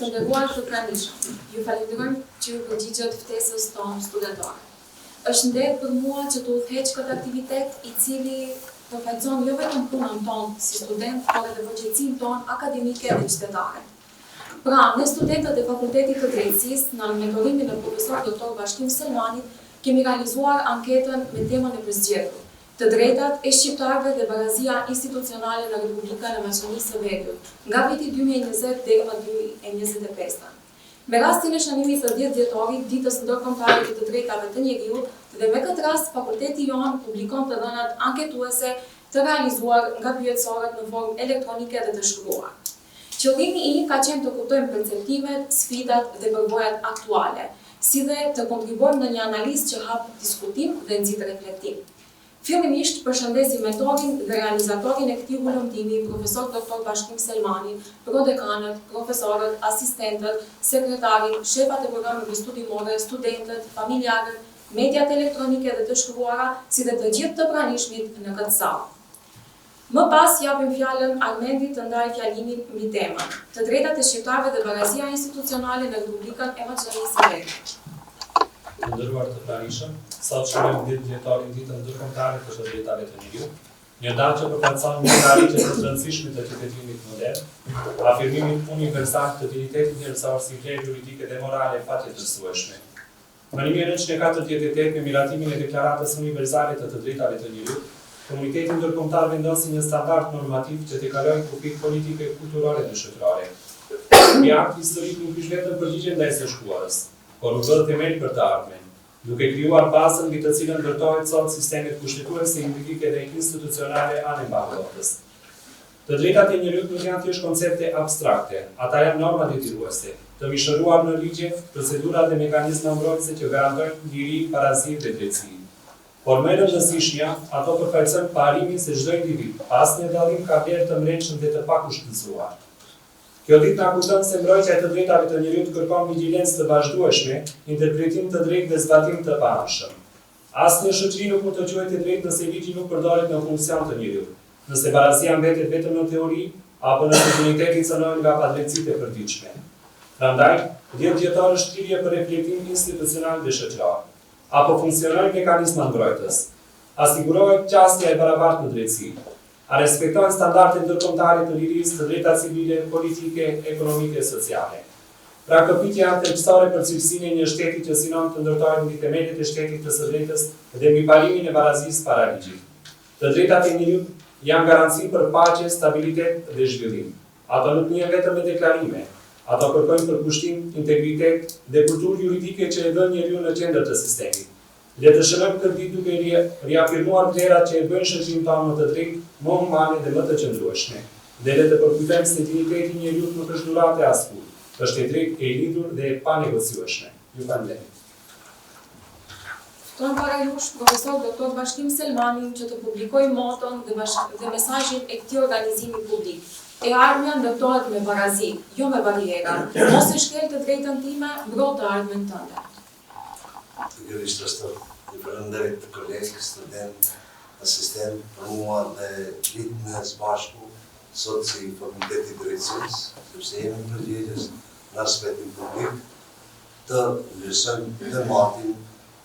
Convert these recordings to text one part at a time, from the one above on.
Të nderuar shokranishëm, ju falenderojmë që ju përgjigjet ftesës tonë studentore. Është nder për mua që të udhëheq këtë aktivitet i cili përfaqëson jo vetëm punën tonë si student, por edhe përgjegjësinë tonë akademike dhe qytetare. Pra, ne studentët e Fakultetit të Drejtësisë, në mentorimin e profesor Dr. Bashkim Selmanit, kemi realizuar anketën me temën e përzgjedhur, të drejtat e shqiptarëve dhe barazia institucionale në Republikën e Maqedonisë së Veriut, nga viti 2020 deri në 2025. Me rastin e shënimit të 10 dhjetorit, ditës ndërkombëtare të drejtave të njeriut, dhe me këtë rast, fakulteti jonë publikon të dhënat anketuese të realizuar nga pyetësorët në formë elektronike dhe të shkruar. Qëllimi i ka qenë të kuptojmë perceptimet, sfidat dhe përvojat aktuale, si dhe të kontribuojmë në një analizë që hap diskutim dhe nxit reflektim. Fillimisht përshëndesim mentorin dhe realizatorin e këtij hulumtimi, profesor Dr. Bashkim Selmanin, prodekanët, profesorët, asistentët, sekretarin, shefat e programeve studimore, studentët, familjarët, mediat elektronike dhe të shkruara, si dhe të gjithë të pranishmit në këtë sallë. Më pas japim fjalën Armendit të ndajë fjalimin mbi temën, të drejtat e shqiptarëve dhe barazia institucionale në Republikën e Maqedonisë së Veriut. Të nderuar të pranishëm, sot shkruajmë 10 dhjetorin ditën ndërkombëtare të drejtave të njeriut, një datë që përfaqëson një ngjarje të rëndësishme të qytetimit modern, afirmimin universal të dignitetit njerëzor si vlerë juridike dhe morale patjetërsueshme. Në 1948, me miratimin e Deklaratës Universale të drejtave të njeriut, komuniteti ndërkombëtar vendosi një standard normativ që t'i kalojë kufit politike, kulturore dhe shoqërore. Ky akt historik nuk është vetëm përgjigje ndaj së shkuarës, por u bë themel për të ardhmen, duke krijuar bazën mbi të cilën ndërtohet sot sistemet kushtetuese, individike dhe institucionale anë mbarvotës. Të drejtat e njeriut nuk janë thjesht koncepte abstrakte, ata janë norma detyruese, të mishëruar në ligje, procedura dhe mekanizma mbrojtëse që garantojnë liri, parazi dhe drejtësi. Por më e rëndësishmja, ato përfaqësojnë parimin se çdo individ, pas një dallim ka vlerë të mbrojtshëm dhe të pakushtëzuar. Kjo ditë na kujton se mbrojtja e të drejtave të njeriut kërkon vigjilencë të vazhdueshme, interpretim të drejtë dhe zbatim të paanshëm. Asnjë shoqëri nuk mund të quhet e drejtë nëse ligji nuk përdoret në funksion të njeriut, nëse barazia mbetet vetëm në teori, apo nëse digniteti cënohet nga padrejtësitë e përditshme. Prandaj, 10 dhjetor është thirrje për reflektim institucional dhe shoqëror. Apo funksionojnë mekanizma mbrojtës, asigurohet qasja e barabartë në drejtësi, a respektojnë standardet ndërkombëtare të lirisë, të drejtat civile, politike, ekonomike e sociale. Pra këpitja janë thelbësore për cilësinë e një shteti që synon të ndërtohet mbi themelet e shtetit të së drejtës dhe mbi parimin e barazisë para ligjit. Të drejtat e njeriut janë garanci për paqe, stabilitet dhe zhvillim. Ato nuk njihen vetëm me deklarime, ato kërkojnë përkushtim, integritet dhe kulturë juridike që e vënë njeriu në qendër të sistemit. Le të shënojmë këtë ditë duke riafirmuar vlerat që e bëjnë shoqërinë tonë më të drejtë, më humane dhe më të qëndrueshme. Dhe le të përkujtojmë se digniteti i njeriu nuk është dhuratë e askujt, është e drejtë, e lidhur dhe e panegociueshme. Ju falenderoj. Fton para jush profesor Dr. Bashkim Selmanin që të publikoj moton dhe mesazhin e këtij organizimi publik. E ardhmja ndërtohet me barazi, jo me bariera. Mos e shkel të drejtën time, mbro të ardhmen tënde. Fillimisht është të përënderit të kolegë, student, asistent, për mua dhe vitën e sbashku, sot si Fakulteti Drejtësisë, sepse jemi përgjegjës në aspektin publik, të vlerësojmë dhe matin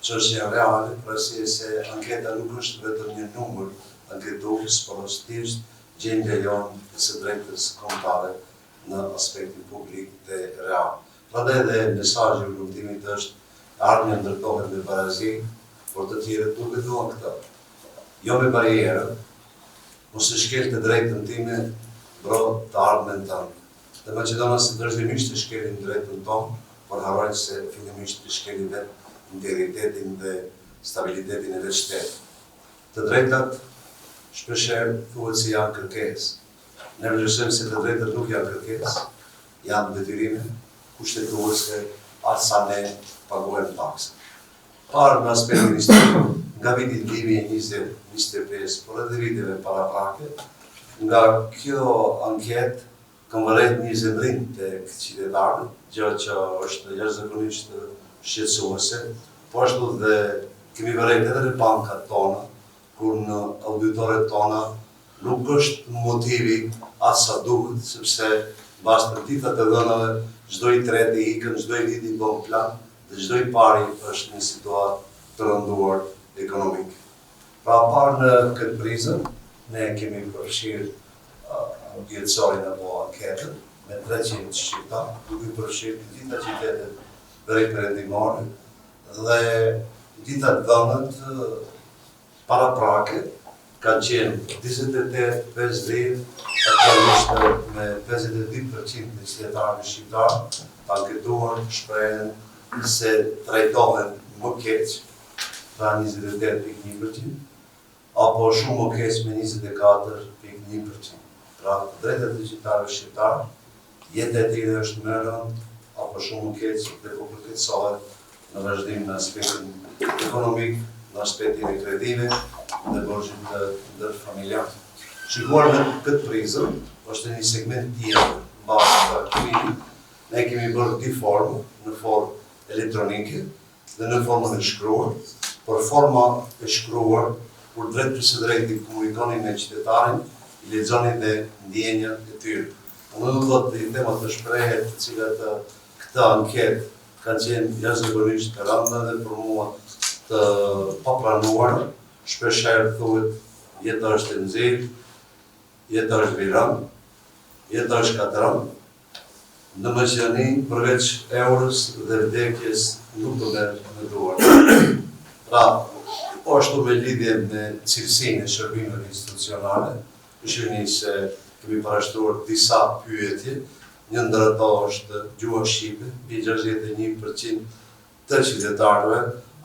çështje reale, përsi se anketa nuk është vetëm një numër anketues, por është thjesht gjendja jonë e së drejtës kombëtare në aspektin publik dhe real. Prandaj dhe mesazhi i hulumtimit është ardhmja ndërtohet me barazi, por të tjerët nuk e duan këtë. Jo me barierë, mos e shkel të drejtën time, bro të ardhmen tënë. Dhe maqedonasi vazhdimisht të shkelin drejtën tonë, por harrojnë se fillimisht të shkelin vetë integritetin dhe stabilitetin e vetë shtetit. Të drejtat shpeshherë thuhet se janë kërkesë. Ne vlerësojmë se të drejtat nuk janë kërkesë, janë detyrime kushtetuese asa ne paguajmë taksë. Parë në aspektin historik, nga viti 2025, por edhe viteve paraprake, nga kjo anket këmbëret një zemrim tek qytetarët, gjë që është jashtëzakonisht shqetësuese, po ashtu dhe kemi vërejt edhe në bankat tona, kur në auditoret tona nuk është motivi asa duhet, sepse Bashkë të ditët e dhënave, çdo i tretë i ikën, çdo i vit i bën plan, dhe çdo i pari është një situatë të rënduar ekonomike. Pra parë në këtë prizën, ne kemi përfshirë jetësorin apo anketën me 300 shqiptarë, duke përfshirë të gjitha qytetet periferiore dhe gjitha dhënët paraprake kanë qenë 28, 50, aktualisht me 52% të qytetarëve shqiptarë anketuar shprehen se trajtohen më keq, pra 28.1%, apo shumë më keq me 24.1%. Pra, drejtat e qytetarëve shqiptarë, jeta e tyre është më e rëndë, apo shumë më keq dhe po përkeqësohet në vazhdim në aspektin ekonomik, në aspektin e kredive dhe borxhit të ndërfamiljar. Shikuar në këtë prizëm, është një segment tjetër bazë të aktivimit. Ne kemi bërë dy formë, në formë elektronike dhe në formën e shkruar, por forma e shkruar, kur drejt për së drejti komunikoni me qytetarin, i lexoni dhe ndjenjat e tyre. Unë do të thotë temat të shprehet të cilat këtë anketë kanë qenë jashtëzakonisht të rënda dhe për mua të papranuara. Shpeshherë thuhet jeta është e nxehtë, jeta është viran, jeta është katran. Në Maqedoni, përveç eurës dhe vdekjes, nuk do merr në duar. Pra, ashtu me lidhje me cilësinë e shërbimeve institucionale, shihni se kemi parashtruar disa pyetje, një ndër ato është gjuha shqipe, mbi 61% të qytetarëve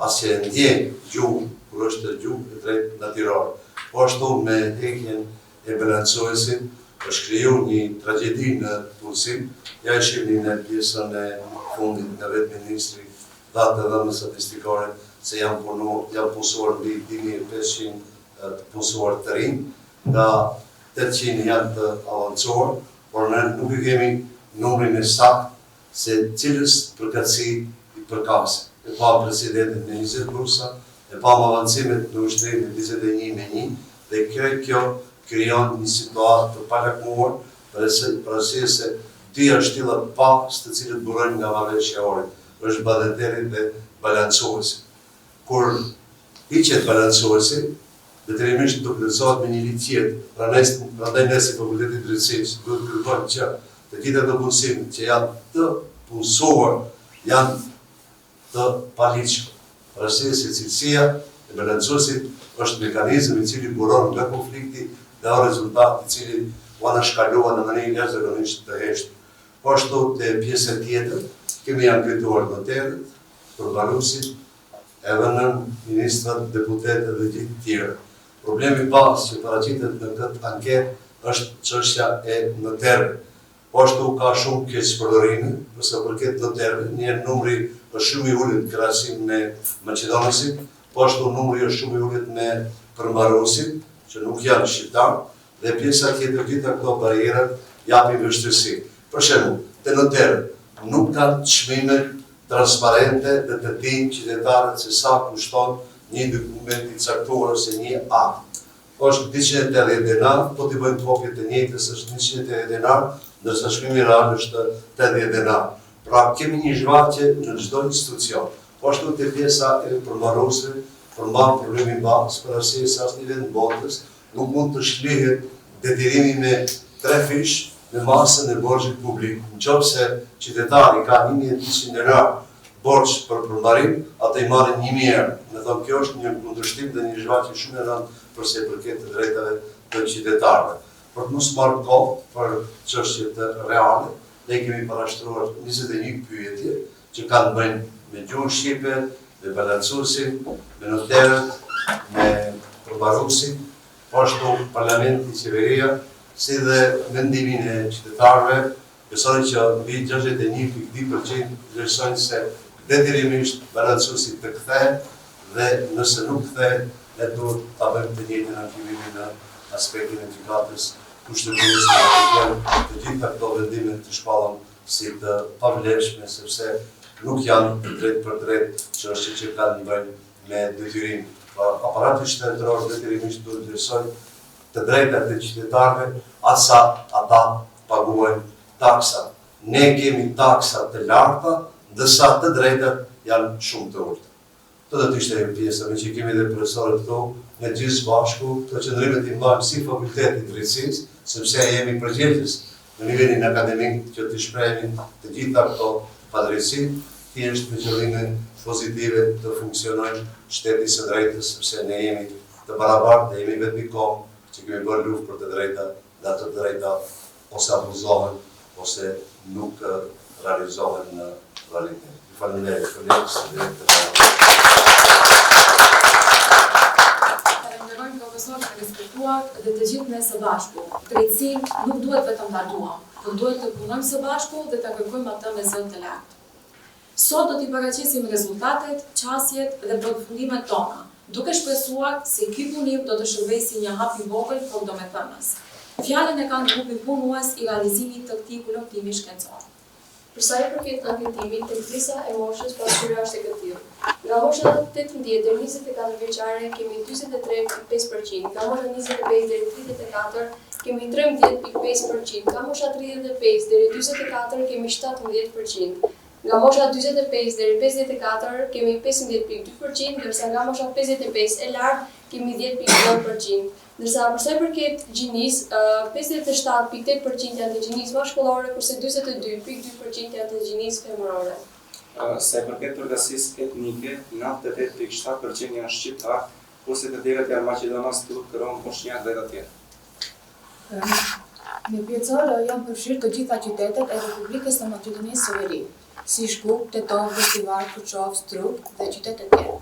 asnjë e ndjen gjuhën kur është gjuhë e drejtë natyrore. Po ashtu me heqjen e balancuesit është krijuar një tragjedi në punësim. Ja e shihni në pjesën e fundit nga vetë ministri datë dhe në statistikore se janë punësuar mbi 2500 të punësuar të rinj, nga 800 janë të avancuar, por ne nuk e kemi numrin e saktë se cilës përkatësi i përkapëse. E pa presidentin me 20 bursa, e pa avancimet në ushtrim me 21-1, dhe kjo krijon një situatë të palakmuar, për arsye se dy ashtilla të pakës të cilët burojnë nga marrëveshja ore, është badeteri dhe balancuesi. Kur hiqet balancuesi, detyrimisht do plotësohet me një ligj tjetër. Prandaj ne si Fakulteti i Drejtësisë duhet të kërkojmë që të gjitha ato punësimet që janë të punësuar janë të paligjshme. Për arsye se cilësia e balancuesit është mekanizëm i cili buron nga konflikti dhe o rezultat i cili u anashkalua në mënyrë jashtëzakonisht të heshtë. Po ashtu te pjesa tjetër kemi anketuar noterët, përmbaruesit, edhe në ministrat, deputetet dhe gjithë tjerë. Problemi pas që paraqitet në këtë anketë është çështja e noterëve. Po ashtu ka shumë keqpërdorime, përsa përket noterëve, një numri është shumë i ulët në krahasim me maqedonesit, po ashtu numri është shumë i ulët me përmbaruesit, që nuk janë shqiptar, dhe pjesa tjetër gjitha këto barierat japin vështirësi. Për shembull, te noterët nuk kanë çmime transparente dhe të dinë qytetarët se sa kushton një dokument i caktuar ose një akt. Është 280 denar, po t'i bëjmë kopje të njëjtës është 180 denar, ndërsa çmimi real është 80 denar. Pra kemi një zhvaqje në çdo institucion. Po ashtu te pjesa e përmbaruesve, përmban problemin bazë, për arsye se asnjë vend në botës nuk mund të shlihet detyrimi me 3 fish në masën e borxhit publik. Nëse qytetari ka 1200 denar borxh për përmbarim, ata i marrin 1000 euro. Me thonë kjo është një kundërshtim dhe një zhvaqje shumë e rëndë përse përket të drejtave të qytetarëve. Për të mos marrë kohë për çështjet reale, ne kemi parashtruar 21 pyetje që kanë bëjnë me gjuhën shqipe, me balancuesin, me noterët, me përmbaruesin, po ashtu parlamenti, qeveria, si dhe mendimin e qytetarëve, besoj që mbi 61.2% vlerësojnë se detyrimisht balancuesi të kthehet dhe nëse nuk kthehet, ne duhet ta bëjmë të njëjtën aktivimin në aspektin e gjykatës kushtetuese të gjitha këto vendime të shpallën si të pavlefshme, sepse nuk janë drejt për drejt çështje që kanë të bëjnë me detyrim. Aparati shtetëror detyrimisht duhet të vlerësojë të drejtat e qytetarëve, asa ata paguajnë taksat. Ne kemi taksat të larta, ndërsa të drejtat janë shumë të ulta. Të do të ishte e pjesë, me që kemi dhe profesorët këtu, me gjithë bashku, të qëndrimet i mbajmë si fakultetit drejtësisë, sepse jemi përgjegjës në nivelin akademik që të shprehemi të gjitha këto padrejtësi, thjesht me qëllime pozitive të funksionojnë shteti së drejtës, sepse ne jemi të barabartë dhe jemi vetëm kohë që kemi bërë luftë për të drejta, dhe ato të drejta ose abuzohen, ose nuk realizohen në realitet. Ju faleminderit kolegës së drejtë. Falenderojmë profesorët e respektuar dhe të gjithë ne së bashku. Drejtësinë nuk duhet vetëm ta duam, por duhet të punojmë së bashku dhe ta kërkojmë atë me zënë të lartë. Sot do t'i paraqisim rezultatet, qasjet dhe përfundimet tona, duke shpresuar se ky punim do të shërbejë si një hap i vogël por domethënës. Fjalën e kanë grupi punues i realizimit të këtij kolektivi shkencor. Për sa i përket anketimit, tek disa e moshës pasqyria është e këtillë. Nga mosha 18 deri 24 vjeçare kemi 43.5%, nga mosha 25 deri 34 kemi 13.5%, nga mosha 35 deri 44 kemi 17%. Nga mosha 45 deri 54 kemi 15.2%, ndërsa nga mosha 55 e lartë kemi 10.9%. Ndërsa përsa i përket gjinis, 57.8% janë të gjinis mashkullore, kurse 42.2% janë të gjinis femërore. Sa i përket përgatitisë etnike, 98.7% janë shqiptar, kurse të tjerët janë maqedonas, turk, rom, bosnjak dhe të tjerë. Në pjesër janë përfshirë të gjitha qytetet e Republikës së Maqedonisë së Veri, si Shkup, Tetov, Festival, Kuçov, Struk dhe qytetet tjera.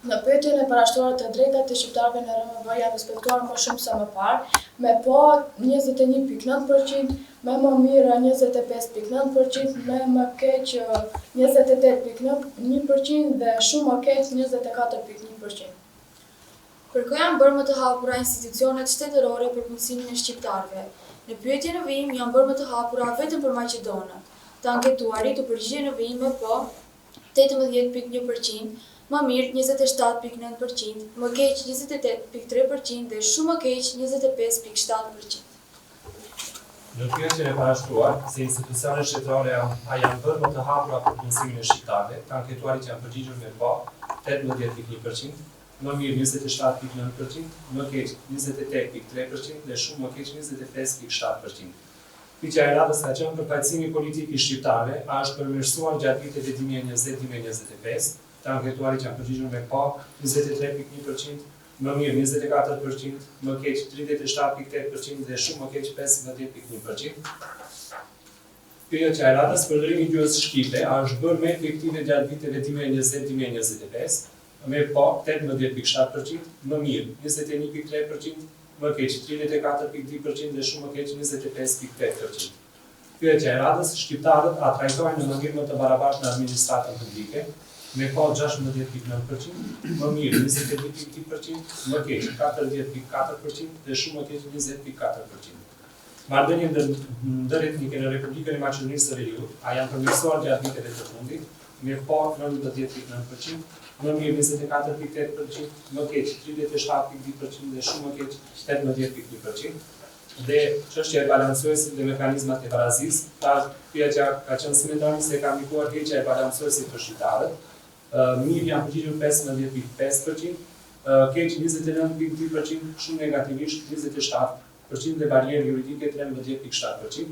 Në pyetjen e parashtrohet të drejtat të shqiptarëve në RMV janë respektuar më shumë se më parë, me po 21.9%, me më mirë 25.9%, me më keq 28.1% dhe shumë më keq 24.1%. Për kë janë bërë më të hapura institucionet shtetërore për punësimin e shqiptarëve? Në pyetjen e vijim janë bërë më të hapura vetëm për maqedonët. Të anketuarit u përgjigjen në vijim me po 18.1%, më mirë 27.9%, më keq 28.3% dhe shumë më keq 25.7%. Në pyetjen e parashtruar, se institucionet shtetërore a janë bërë më të hapura për punësimin e shqiptarëve, të anketuarit janë përgjigjur me po 18.1%, më mirë 27.9%, më keq 28.3% dhe shumë më keq 25.7%. Pyetja e radhës ka qenë përfaqësimi politik i shqiptarëve a është përmirësuar gjatë viteve 2020-2025, të anketuarit janë përgjigjur me po 23.1%, më mirë 24%, më keq 37.8% dhe shumë më keq 15.1%. Pyetja e radhës, përdorimi i gjuhës shqipe a është bërë më efektive gjatë viteve 2020-2025, me po 18.7%, më mirë 21.3%, më keq 34.2% dhe shumë më keq 25.8%. Pyetja e radhës, shqiptarët a trajtojnë në mënyrë më të barabartë në administratën publike, me po 16.9%, më mirë 22.2%, më keq 40.4% dhe shumë më keq 20.4%. Marrëdhëniet ndëretnike në Republikën e Maqedonisë së Veriut a janë përmirësuar gjatë viteve të fundit, me po 19.9%, më mirë 24.8%, më keq 37.2% dhe shumë më keq 18.2%. Dhe çështja e balancuesit dhe mekanizmat e barazisë, pyetja ka qenë simultane se ka ndikuar heqja e balancuesit për shqiptarët. Mirë janë përgjigjur 15.5%, keq 29.2%, shumë negativisht 27% dhe barierë juridike 13.7%.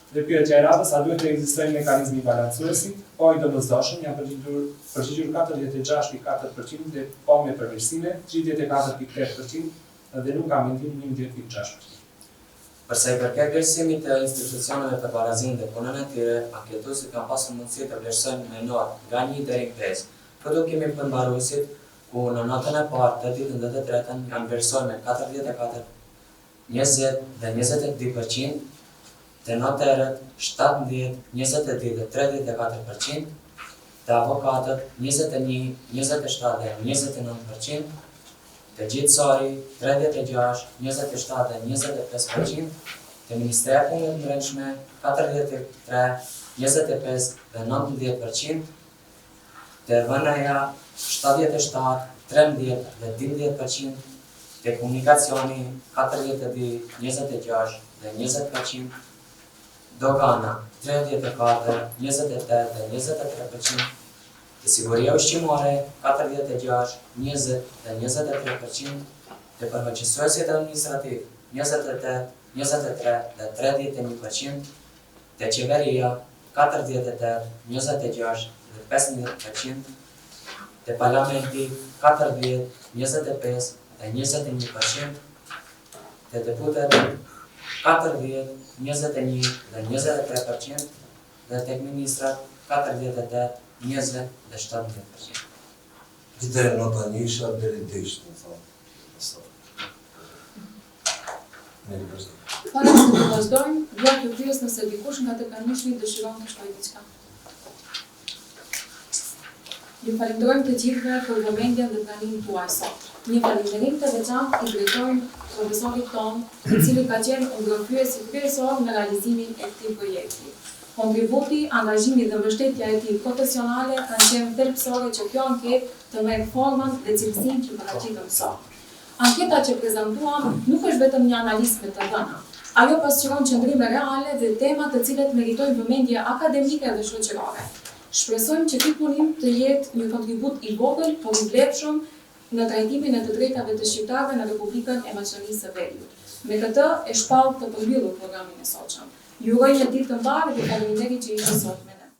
Dhe pyetja e radhës, a duhet të ekzistojë mekanizmi balancuesit? Po i domosdoshëm, janë përgjigjur 46.4% dhe po me përmirësime 34.8% dhe nuk ka mendim 11.6%. Përsa i përket vlerësimit të institucioneve të barazisë dhe punën e tyre, anketuesit kanë pasur mundësi të vlerësojnë me notë nga 1 deri në 5. Këtu kemi përmbaruesit ku në notën e parë, të ditën dhe të tretën janë vlerësuar me 44, 20 dhe 22%, të notërët 17, 22 dhe 34%, të avokatët 21, 27 dhe 29%, të gjithësori 36, 27 dhe 25%, të Ministria e Punëve të Brendshme 43, 25 dhe 19%, të VNA 77, 13 dhe 12%, të Komunikacioni 42, 26 dhe 20%, dogana 34, 28 dhe 23%, të siguria ushqimore 46, 20 dhe 23%, të përfaqësuesit administrativ 28, 23 dhe 31%, të qeveria 48, 26 dhe 15%, të parlamenti 40, 25 dhe 21%, të deputetët 40, 21 dhe 23%, dhe tek ministrat 48, 20 dhe 17%. Dite nota njësha deri disht, në thonë. Mirë përse. Para se të vazhdojmë, dua të pyes nëse dikush nga të pranishmit dëshiron të shtojë diçka. Ju falenderojmë të gjithëve për vëmendjen dhe pranimin tuaj sot. Një falënderim të veçantë i drejtojmë profesorit ton, i cili ka qenë ndërhyesi kryesor në realizimin e këtij projekti. Kontributi, angazhimi dhe mbështetja e tij profesionale kanë qenë thelbësore që kjo anketë të merr formën dhe cilësinë që paraqitëm sot. Anketa që prezantuam nuk është vetëm një analizë me të dhëna. Ajo pasqyron qëndrime reale dhe tema të cilet meritojnë vëmendje akademike dhe shoqërore. Shpresojmë që ky punim të jetë një kontribut i vogël, por i vlefshëm në trajtimin e të drejtave të shqiptarëve në Republikën e Maqedonisë së Veriut. Me këtë e shpall të përmbyllur programin e sotshëm. Ju uroj një ditë të mbarë dhe faleminderit që ishte sot me ne.